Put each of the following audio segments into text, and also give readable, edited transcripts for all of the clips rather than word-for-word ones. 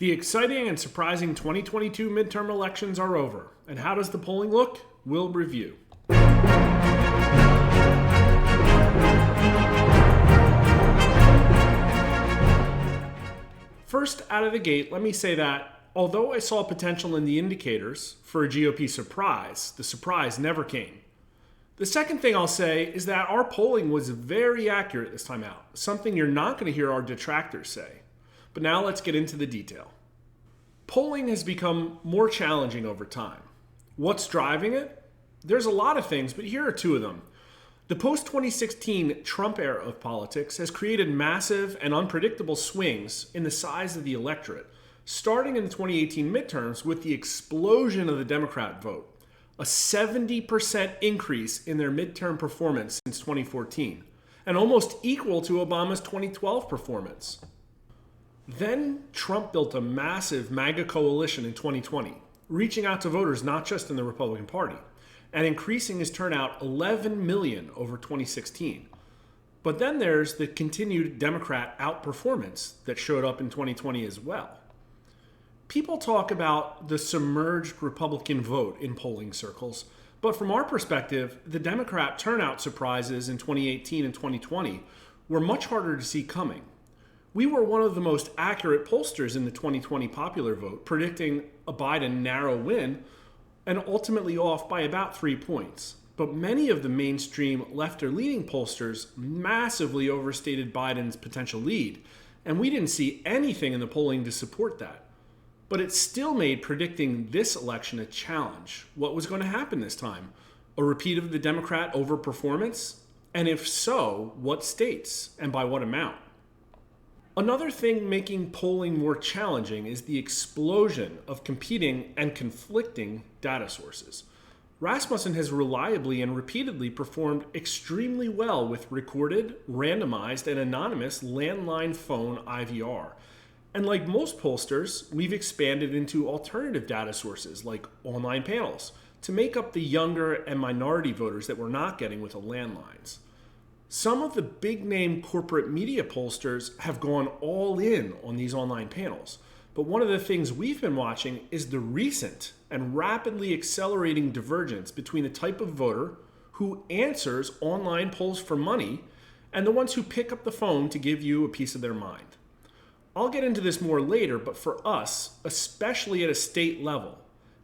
The exciting and surprising 2022 midterm elections are over. And how does the polling look? We'll review. First, out of the gate, let me say that although I saw potential in the indicators for a GOP surprise, the surprise never came. The second thing I'll say is that our polling was very accurate this time out, something you're not going to hear our detractors say. But now let's get into the detail. Polling has become more challenging over time. What's driving it? There's a lot of things, but here are two of them. The post-2016 Trump era of politics has created massive and unpredictable swings in the size of the electorate, starting in the 2018 midterms with the explosion of the Democrat vote, a 70% increase in their midterm performance since 2014, and almost equal to Obama's 2012 performance. Then Trump built a massive MAGA coalition in 2020, reaching out to voters not just in the Republican Party, and increasing his turnout 11 million over 2016. But then there's the continued Democrat outperformance that showed up in 2020 as well. People talk about the submerged Republican vote in polling circles, but from our perspective, the Democrat turnout surprises in 2018 and 2020 were much harder to see coming. We were one of the most accurate pollsters in the 2020 popular vote, predicting a Biden narrow win and ultimately off by about 3 points. But many of the mainstream left or leaning pollsters massively overstated Biden's potential lead, and we didn't see anything in the polling to support that. But it still made predicting this election a challenge. What was going to happen this time? A repeat of the Democrat overperformance? And if so, what states and by what amount? Another thing making polling more challenging is the explosion of competing and conflicting data sources. Rasmussen has reliably and repeatedly performed extremely well with recorded, randomized, and anonymous landline phone IVR. And like most pollsters, we've expanded into alternative data sources like online panels to make up the younger and minority voters that we're not getting with the landlines. Some of the big-name corporate media pollsters have gone all in on these online panels. But one of the things we've been watching is the recent and rapidly accelerating divergence between the type of voter who answers online polls for money and the ones who pick up the phone to give you a piece of their mind. I'll get into this more later, but for us, especially at a state level,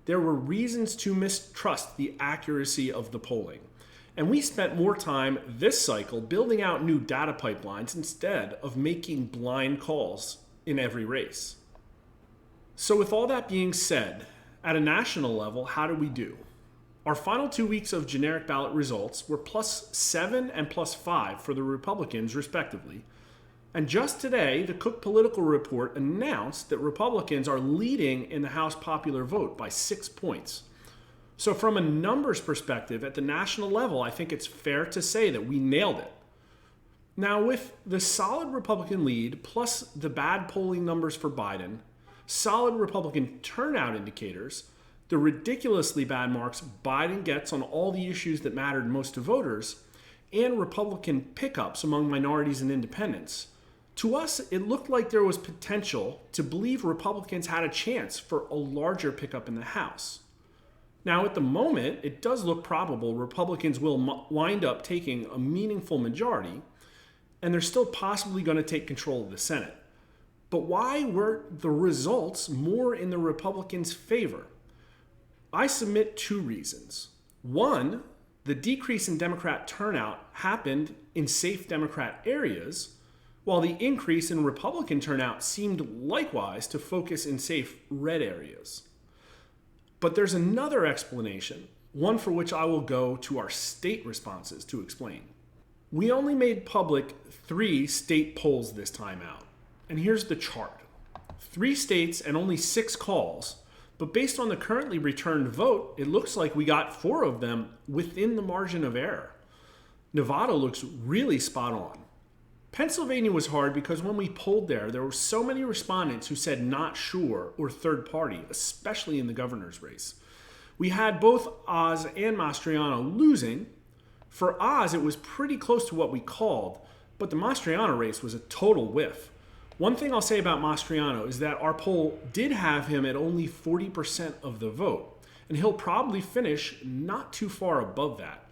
there were reasons to mistrust the accuracy of the polling. And we spent more time this cycle building out new data pipelines instead of making blind calls in every race. So with all that being said, at a national level, how do we do? Our final 2 weeks of generic ballot results were +7 and +5 for the Republicans, respectively. And just today, the Cook Political Report announced that Republicans are leading in the House popular vote by 6 points. So from a numbers perspective, at the national level, I think it's fair to say that we nailed it. Now, with the solid Republican lead, plus the bad polling numbers for Biden, solid Republican turnout indicators, the ridiculously bad marks Biden gets on all the issues that mattered most to voters, and Republican pickups among minorities and independents, to us, it looked like there was potential to believe Republicans had a chance for a larger pickup in the House. Now, at the moment, it does look probable Republicans will wind up taking a meaningful majority, and they're still possibly going to take control of the Senate. But why were the results more in the Republicans' favor? I submit 2 reasons. One, the decrease in Democrat turnout happened in safe Democrat areas, while the increase in Republican turnout seemed likewise to focus in safe red areas. But there's another explanation, one for which I will go to our state responses to explain. We only made public 3 state polls this time out. And here's the chart. 3 states and only 6 calls, but based on the currently returned vote, it looks like we got 4 of them within the margin of error. Nevada looks really spot on. Pennsylvania was hard because when we polled there were so many respondents who said not sure or third party, especially in the governor's race. We had both Oz and Mastriano losing. For Oz, it was pretty close to what we called, but the Mastriano race was a total whiff. One thing I'll say about Mastriano is that our poll did have him at only 40% of the vote, and he'll probably finish not too far above that.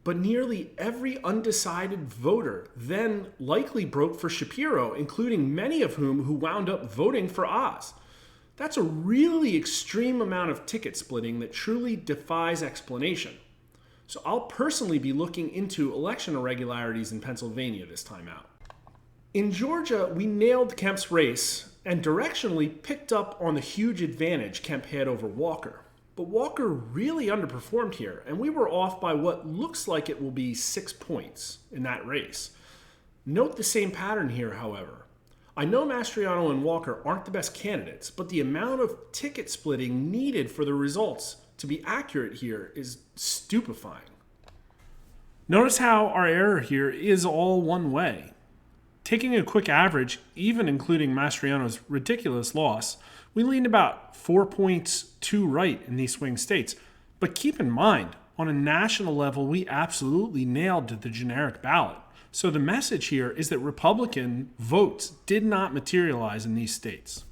But nearly every undecided voter then likely broke for Shapiro, including many of whom who wound up voting for Oz. That's a really extreme amount of ticket splitting that truly defies explanation. So I'll personally be looking into election irregularities in Pennsylvania this time out. In Georgia, we nailed Kemp's race and directionally picked up on the huge advantage Kemp had over Walker. But Walker really underperformed here, and we were off by what looks like it will be 6 points in that race. Note the same pattern here, however. I know Mastriano and Walker aren't the best candidates, but the amount of ticket splitting needed for the results to be accurate here is stupefying. Notice how our error here is all one way. Taking a quick average, even including Mastriano's ridiculous loss, we leaned about 4 points to right in these swing states. But keep in mind, on a national level, we absolutely nailed the generic ballot. So the message here is that Republican votes did not materialize in these states.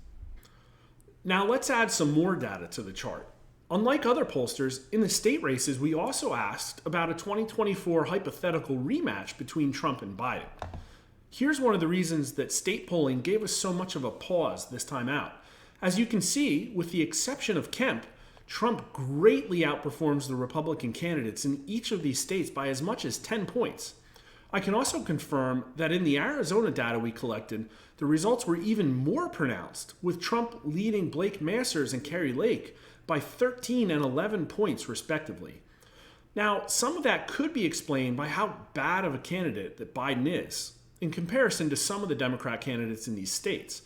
Now let's add some more data to the chart. Unlike other pollsters, in the state races, we also asked about a 2024 hypothetical rematch between Trump and Biden. Here's one of the reasons that state polling gave us so much of a pause this time out. As you can see, with the exception of Kemp, Trump greatly outperforms the Republican candidates in each of these states by as much as 10 points. I can also confirm that in the Arizona data we collected, the results were even more pronounced, with Trump leading Blake Masters and Kari Lake by 13 and 11 points respectively. Now, some of that could be explained by how bad of a candidate that Biden is, in comparison to some of the Democrat candidates in these states.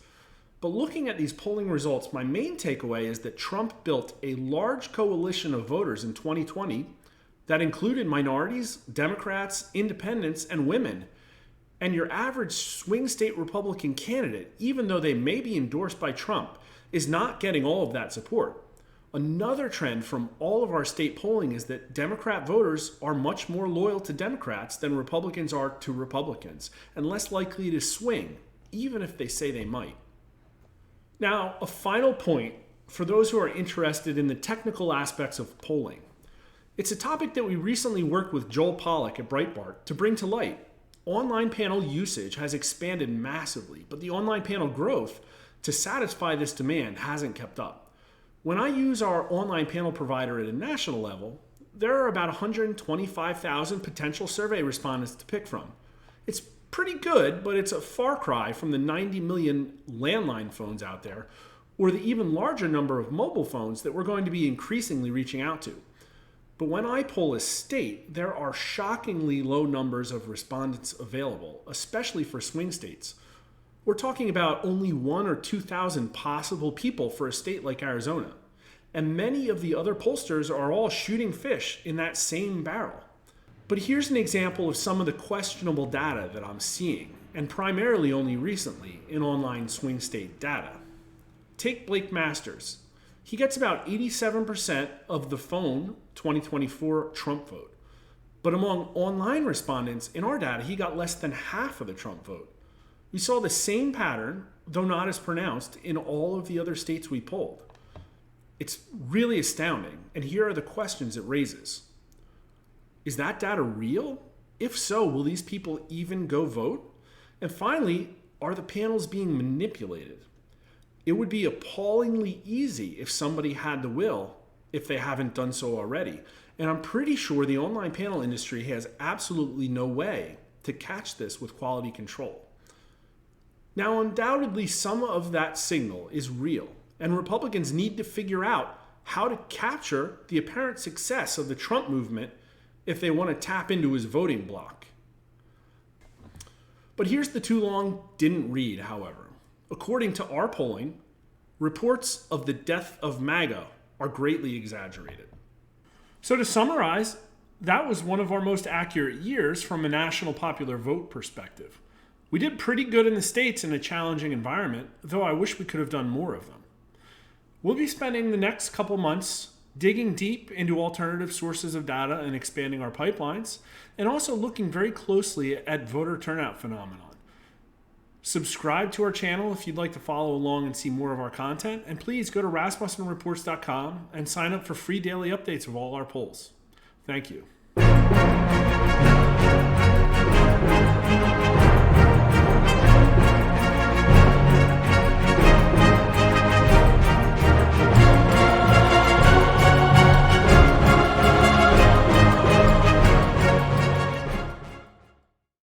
But looking at these polling results, my main takeaway is that Trump built a large coalition of voters in 2020 that included minorities, Democrats, independents, and women. And your average swing state Republican candidate, even though they may be endorsed by Trump, is not getting all of that support. Another trend from all of our state polling is that Democrat voters are much more loyal to Democrats than Republicans are to Republicans, and less likely to swing, even if they say they might. Now, a final point for those who are interested in the technical aspects of polling. It's a topic that we recently worked with Joel Pollack at Breitbart to bring to light. Online panel usage has expanded massively, but the online panel growth to satisfy this demand hasn't kept up. When I use our online panel provider at a national level, there are about 125,000 potential survey respondents to pick from. It's pretty good, but it's a far cry from the 90 million landline phones out there, or the even larger number of mobile phones that we're going to be increasingly reaching out to. But when I poll a state, there are shockingly low numbers of respondents available, especially for swing states. We're talking about only 1,000 or 2,000 possible people for a state like Arizona. And many of the other pollsters are all shooting fish in that same barrel. But here's an example of some of the questionable data that I'm seeing, and primarily only recently, in online swing state data. Take Blake Masters. He gets about 87% of the phone 2024 Trump vote. But among online respondents in our data, he got less than half of the Trump vote. We saw the same pattern, though not as pronounced, in all of the other states we polled. It's really astounding, and here are the questions it raises. Is that data real? If so, will these people even go vote? And finally, are the panels being manipulated? It would be appallingly easy if somebody had the will, if they haven't done so already. And I'm pretty sure the online panel industry has absolutely no way to catch this with quality control. Now, undoubtedly, some of that signal is real, and Republicans need to figure out how to capture the apparent success of the Trump movement if they want to tap into his voting bloc. But here's the too long didn't read, however. According to our polling, reports of the death of MAGA are greatly exaggerated. So to summarize, that was one of our most accurate years from a national popular vote perspective. We did pretty good in the states in a challenging environment, though I wish we could have done more of them. We'll be spending the next couple months digging deep into alternative sources of data and expanding our pipelines, and also looking very closely at voter turnout phenomenon. Subscribe to our channel if you'd like to follow along and see more of our content. And please go to rasmussenreports.com and sign up for free daily updates of all our polls. Thank you.